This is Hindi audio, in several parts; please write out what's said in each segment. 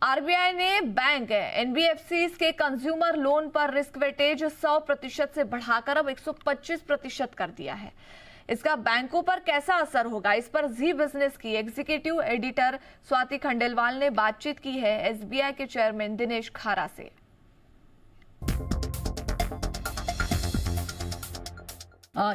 आरबीआई ने बैंक एनबीएफसी के कंज्यूमर लोन पर रिस्क वेटेज 100% से बढ़ाकर अब 125% कर दिया है। इसका बैंकों पर कैसा असर होगा, इस पर जी बिजनेस की एग्जीक्यूटिव एडिटर स्वाति खंडेलवाल ने बातचीत की है एसबीआई के चेयरमैन दिनेश खारा से।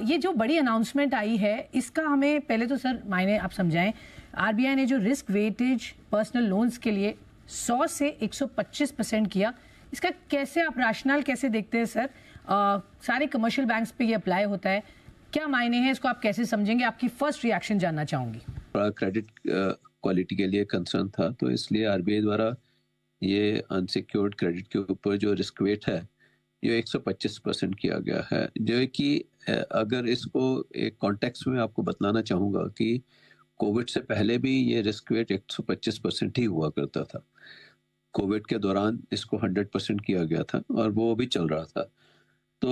ये जो बड़ी अनाउंसमेंट आई है, इसका हमें पहले तो सर मायने आप समझाएं। आरबीआई ने जो रिस्क वेटेज पर्सनल लोन्स के लिए 100 से 125% किया, इसका कैसे आप रैशनल कैसे देखते हैं सर? सारे कमर्शियल बैंक्स पे ये अप्लाई होता है, क्या मायने हैं, इसको आप कैसे समझेंगे? आपकी फर्स्ट रिएक्शन जानना चाहूंगी। क्रेडिट क्वालिटी के लिए कंसर्न था, तो इसलिए आरबीआई द्वारा ये अनसिक्योर्ड क्रेडिट के ऊपर जो रिस्क वेट है ये 125% किया गया है। जो कि अगर इसको एक कॉन्टेक्स्ट में आपको बतलाना चाहूँगा कि कोविड से पहले भी ये रिस्क वेट 125% ही हुआ करता था। कोविड के दौरान इसको 100% किया गया था और वो भी चल रहा था। तो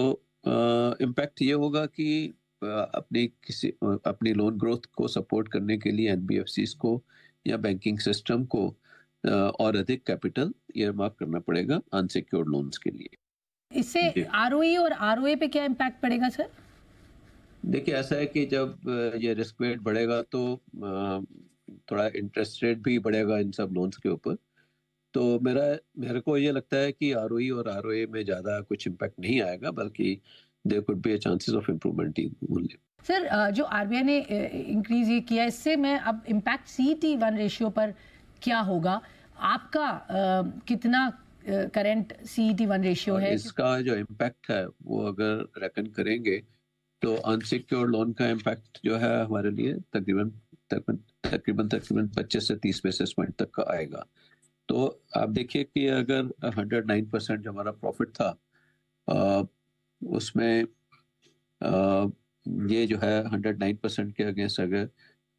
इम्पैक्ट ये होगा कि अपनी लोन ग्रोथ को सपोर्ट करने के लिए एनबीएफसीज को या बैंकिंग सिस्टम को और अधिक कैपिटल ईयरमार्क करना पड़ेगा अनसिक्योर्ड लोन्स के लिए। इससे आरओई और आरओए पे क्या इम्पैक्ट पड़ेगा सर? देखिए, ऐसा है कि जब ये रिस्क वेट बढ़ेगा तो थोड़ा इंटरेस्ट रेट भी बढ़ेगा इन सब लोन्स के ऊपर। तो मेरे को ये लगता है कि आरओई और आरओए में ज़्यादा कुछ इम्पैक्ट नहीं आएगा, बल्कि there could be a chances of improvement only. Sir, जो आरबीआई ने इंक्रीज ये किया, इससे मैं अब इम्पैक्ट CET1 रेशियो पर क्या होगा आपका? कितना करंट CET1 रेशियो है? इसका जो इम्पैक्ट है वो अगर रेकन करेंगे तो अनसिक्योर्ड लोन का इम्पैक्ट जो है हमारे लिए तकरीबन 25 से 30 बेसिस पॉइंट तक का आएगा। तो आप देखिए कि अगर 109% जो हमारा प्रॉफिट था उसमें ये जो है 109% के अगेंस्ट अगर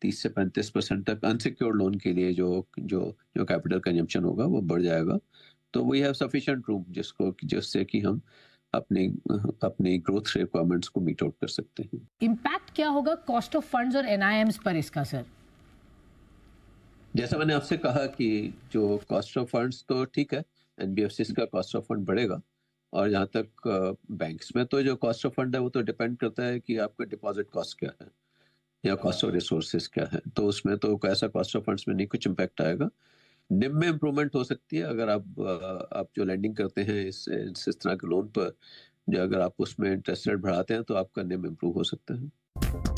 30 से 35% तक अनसिक्योर्ड लोन के लिए जो कैपिटल कंजम्पशन होगा वो बढ़ जाएगा। तो वी हैव सफिशिएंट रूम जिससे कि हम अपनी ग्रोथ रिक्वायरमेंट्स को मीट आउट कर सकते हैं। इम्पैक्ट क्या होगा कॉस्ट ऑफ फंड्स और एनआईएम्स पर इसका सर? जैसा मैंने आपसे कहा कि जो कॉस्ट ऑफ फंड्स तो ठीक है, एनबीएफसीज का कॉस्ट ऑफ फंड बढ़ेगा, और जहाँ तक बैंक्स में तो जो कॉस्ट ऑफ फंड है वो तो डिपेंड करता है कि आपका डिपॉजिट कॉस्ट क्या है या कॉस्ट ऑफ रिसोर्सेज क्या है। तो उसमें तो ऐसा कॉस्ट ऑफ फंड्स में नहीं कुछ इम्पैक्ट आएगा। निम में इम्प्रूवमेंट हो सकती है अगर आप जो लैंडिंग करते हैं इस तरह के लोन पर, जो अगर आप उसमें इंटरेस्ट रेट बढ़ाते हैं तो आपका निम इम्प्रूव हो सकता है।